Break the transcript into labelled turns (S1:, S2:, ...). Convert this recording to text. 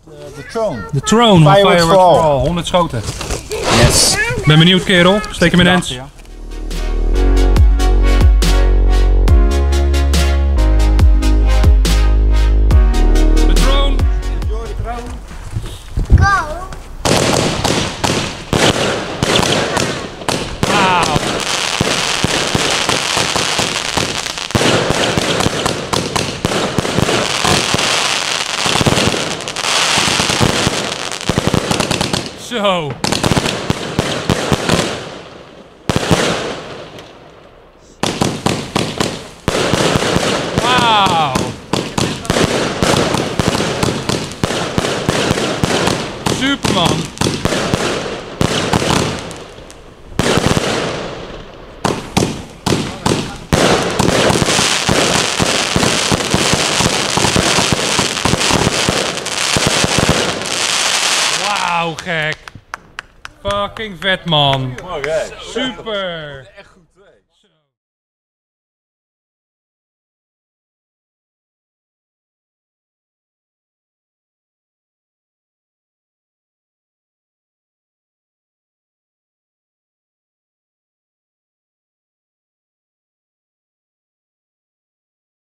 S1: De Throne.
S2: De Throne van
S1: Fireworks4all.
S2: 100 schoten.
S1: Yes.
S2: Ben benieuwd, kerel. Steek hem in Ens.
S1: Ja.
S2: De Throne.
S3: Go!
S2: Wauw. Zo. Wauw. Superman. Wauw, gek. Fucking vet, man.
S1: Oké.
S2: Super.